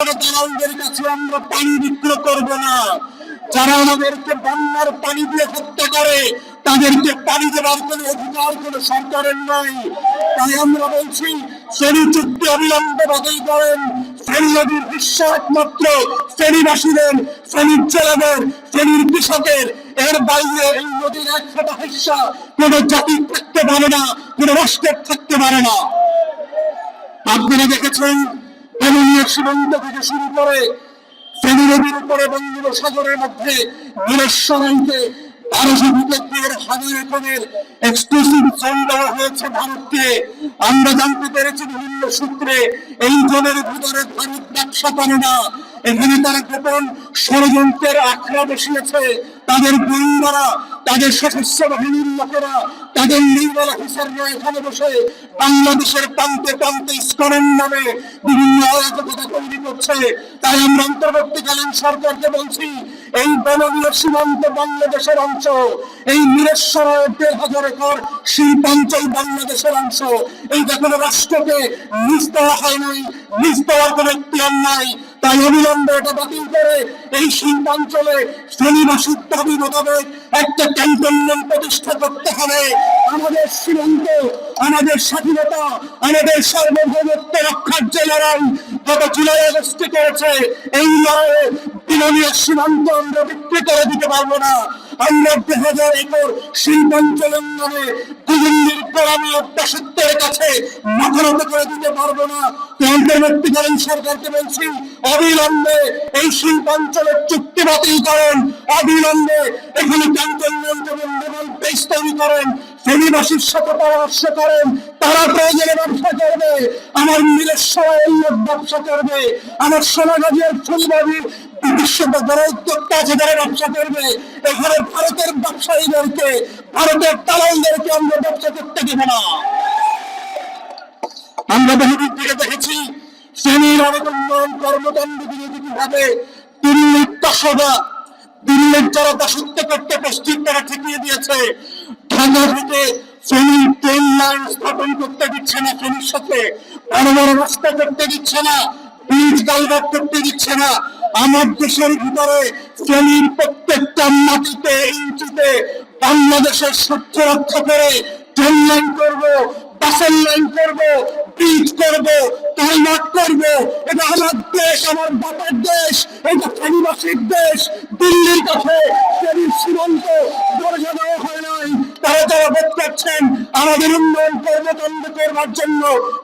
দালালদের কাছে আমরা পানি বিক্রয় করব না। যারা আমাদেরকে বন্যার পানি দিয়ে হত্যা করে তাদেরকে পানি দেওয়ার কোনো অধিকার কোনো সরকারের নাই। তাই আমরা বলছি ফেনী চুক্তি অবিলম্বে বাতিল করেন। ফেনী নদীর বিশ্ব একমাত্র ফেনীবাসীদের, ফেনীর জেলাদের, ফেনীর কৃষকের। এর বাইরে এই নদীর এক ফোঁটা হিস্সা কোনো জাতি থাকতে পারে না, কোনো রাষ্ট্রের থাকতে পারে না। আপনারা দেখেছেন বেলুনিয়া সীমান্ত থেকে শুরু করে ফেনী নদীর উপরে বঙ্গোপসাগরের মধ্যে নীলেশ্বরাইকে 1200 বিকেটের হাজার একরের এক্সক্লুসিভ জোন দেওয়া হয়েছে ভারতকে। আমরা জানতে পেরেছি বিভিন্ন সূত্রে এই জোনের ভিতরে ভারত ব্যবসা করে না, এখানে তারা গোপন ষড়যন্ত্রের আখড়া বসিয়েছে। তাদের গোয়েন্দারা, তাদের সশস্ত্র বাহিনীর লোকেরা, তাদের নির্মল অফিসাররা এখানে বসে বাংলাদেশের প্রান্তে প্রান্তে ইস্কনের নামে বিভিন্ন অরাজকতা তৈরি করছে। তাই আমরা অন্তর্বর্তীকালীন সরকারকে বলছি, এই বেলুনিয়া সীমান্ত বাংলাদেশের অংশ, এই নীলেশ্বরের 1500 একর শিল্পাঞ্চল বাংলাদেশের অংশ। এই কোনো রাষ্ট্রকে নিজ দেওয়া হয় নাই, নিজ দেওয়ার কোনো এখতিয়ার নাই। তাই অবিলম্বে এটা বাতিল করে এই শিল্পাঞ্চলে ফেনীবাসীর দাবি মোতাবেক একটা ক্যান্টনমেন্ট প্রতিষ্ঠা করতে হবে। আমাদের সীমান্ত, আমাদের স্বাধীনতা, আমাদের সার্বভৌমত্ব রক্ষার যে লড়াই গত জুলাই আগস্টে করেছে, এই লড়াইয়ে বেলুনিয়া সীমান্ত আমরা বিক্রি করে দিতে পারবো না। আমরা 2000 একর শিল্পাঞ্চলের নামে দিল্লির গোলামী দাসত্বের কাছে মাথা নত করে দিতে পারবো না। অন্তর্বর্তীকালীন সরকারকে বলছি, অবিলম্বে এই শিল্পাঞ্চলের চুক্তি বাতিল করেন, অবিলম্বে এখানে ক্যান্টনমেন্ট এবং নেভাল বেস তৈরি করেন, ফেনীবাসীর সাথে পরামর্শ করেন। তারা প্রয়োজনে ব্যবসা করবে, আমার নীলেশ্বরের লোক ব্যবসা করবে, আমার সোনাগাজীর ফুলবাড়ির যারা উদ্যোক্তা আছে তারা ব্যবসা করবে। এখানে ভারতের ব্যবসায়ীদেরকে, ভারতের দালালদেরকে আমরা ব্যবসা করতে দেব না। আমরা বহুদিন থেকে দেখেছি ফেনীর অনেক উন্নয়ন কর্মকাণ্ড বিরোধী কিভাবে দিল্লির দশরা, দিল্লির যারা দাসত্ব করতে প্রস্তুত তারা ঠেকিয়ে দিয়েছে। ঢাকা থেকে ফেনীর ট্রেন লাইন স্থাপন করতে দিচ্ছে না, ফেনীর সাথে বড় বড় রাস্তা করতে দিচ্ছে না, ব্রিজ কালভার্ট করতে দিচ্ছে না। আমার দেশের ভিতরে ফেনীর প্রত্যেকটা মাটিতে ইঞ্চিতে বাংলাদেশের স্বার্থ রক্ষা করে ট্রেন লাইন করবো, বাসের লাইন করবো, ব্রিজ করবো, টাইমার করবো। এটা আমার দেশ, আমার বাপের দেশ, এটা ফেনীবাসীর দেশ। দিল্লির কাছে ফেনীর সীমান্ত দরজা দেওয়া হয় নাই। তারা যারা ভোট করছেন আমাদের উন্নয়ন কর্মকাণ্ড করবার জন্য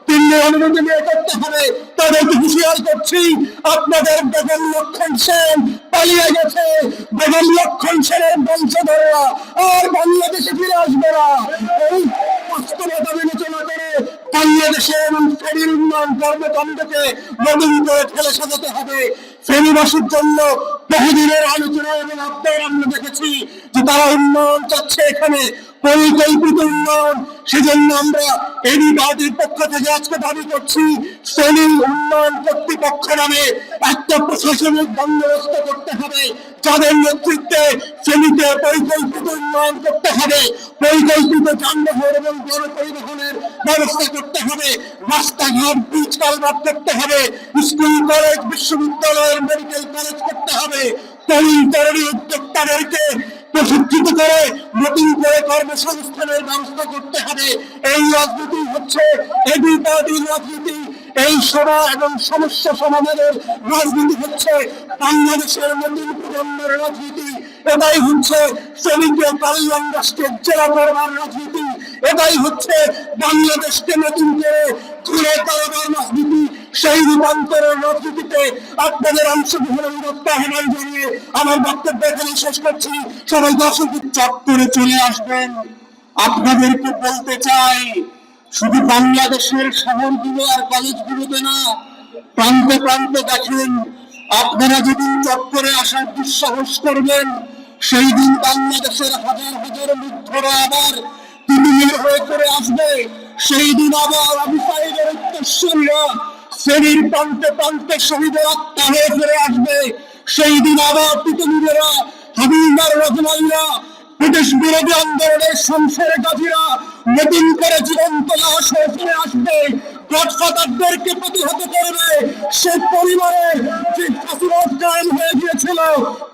দিল্লির অনুমতি নিয়ে করতে হবে, তাদেরকে হুঁশিয়ার করছি, আপনাদের বেগম লক্ষণ সেন পালিয়ে গেছে। বেগম লক্ষণ সেনের বংশধররা আর বাংলাদেশে ফিরে আসবে না। এই বাস্তবতা বিবেচনা করে বাংলাদেশে এবং ফেনীর উন্নয়ন কর্মকাণ্ডকে নতুন করে ঠেলে সাজাতে হবে। ফেনীবাসীর জন্য বহুদিনের আলোচনা এবং আবদার আমরা দেখেছি যে তারা উন্নয়ন চাচ্ছে, এখানে পরিকল্পিত উন্নয়ন। সেজন্য আমরা এবি পার্টির পক্ষ থেকে আজকে দাবি করছি, ফেনী উন্নয়ন কর্তৃপক্ষ নামে একটা প্রশাসনিক বন্দোবস্ত করতে হবে, যাদের নেতৃত্বে ফেনীতে পরিকল্পিত উন্নয়ন করতে হবে, পরিকল্পিত যানবাহন এবং গণপরিবহনের ব্যবস্থা করতে হবে, রাস্তাঘাট ব্রিজ কালভার্ট করতে হবে, স্কুল কলেজ বিশ্ববিদ্যালয়ের মেডিকেল কলেজ করতে হবে। তরুণ তরুণী উদ্যোক্তাদেরকে প্রশিক্ষিত করে নতুন করে কর্মসংস্থানের ব্যবস্থা করতে হবে। এই রাজনীতি হচ্ছে এবি পার্টির রাজনীতি। এই সভা এবং সমস্যা সমাধানের রাজনীতি হচ্ছে বাংলাদেশের নতুন প্রজন্মের রাজনীতি। এটাই হচ্ছে শ্রমিকের কল্যাণ রাষ্ট্রের জেলা করবার রাজনীতি। এটাই হচ্ছে বাংলাদেশকে নতুন করে ঘুরে দাঁড়াবার রাজনীতি। সেই রূপান্তরের রাজনীতিতে আপনাদের অংশগ্রহণের আহ্বান জানিয়ে আমার বক্তব্য এখানে শেষ করছি। সবাই দর্শক চত্বরে চলে আসবেন। আপনাদেরকে বলতে চাই, শুধু বাংলাদেশের শহরগুলো আর কলেজগুলোতে না, প্রান্তে প্রান্তে দেখেন। আপনারা যেদিন চত্বরে আসার দুঃসাহস করবেন, সেই দিন বাংলাদেশের হাজার হাজার বৃদ্ধরা আবার তৃণমূল হয়ে করে আসবে। সেই দিন আবার আবু সাইদের উত্তরসূরিরা ফেনীর প্রান্তে প্রান্তে শহীদের আত্মা হয়ে ফিরে আসবে। সেই দিন আবার তৃণমূলেরা, হাবিলদার রজনাইরা, ব্রিটিশ বিরোধী আন্দোলনের সংসারে গাজীরা নতুন করে জীবন্ত লাশ হয়ে ফিরে আসবে। গডফাদারদেরকে প্রতিহত করবে, সে পরিবারের যে ফ্যাসিবাদ কায়েম হয়ে গিয়েছিল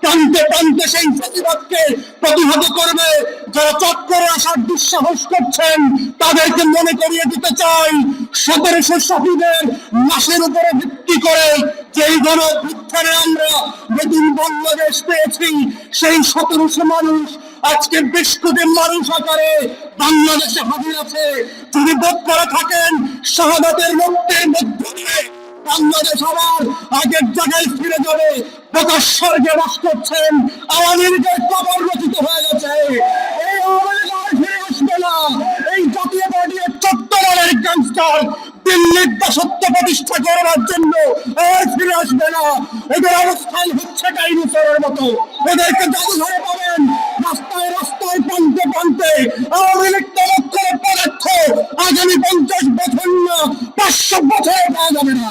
টানতে টানতে সেই ফ্যাসিবাদকে প্রতিহত করবে। যারা চক্করে আসার দুঃসাহস করছেন তাদেরকে মনে করিয়ে দিতে চাই 1700 শহীদের লাশের উপরে ভিত্তি করে যেই গণঅভ্যুত্থানে আমরা নতুন বাংলাদেশ পেয়েছি, সেই 1700 মানুষ আজকে 20 কোটি মানুষ আকারে বাংলাদেশে হাজির আছে। যদি বোধ করে থাকেন শাহাদাতের রক্তের মধ্য দিয়ে বাংলাদেশ আবার আগের জায়গায় ফিরে যাবে, প্রকাশ্যে যে বাস করছেন আওয়ামী লীগের কবর রচিত হয়ে গেছে। এই আওয়ামী লীগ আর ফিরে আসবে না। এই জাতীয়তাবাদী চট্টগ্রামের গ্যাংস্টার দিল্লির দাসত্ব প্রতিষ্ঠা করার জন্য আর ফিরে আসবে না। এদের অবস্থান হচ্ছে ডাইনোসরের মতো। এদেরকে জাদুঘরে পাবেন, রাস্তায় রাস্তায় প্রান্তে প্রান্তে। আওয়ামী লীগ তলব করে পদার্থ আগামী 50 বছর না 500 বছর পাওয়া যাবে না।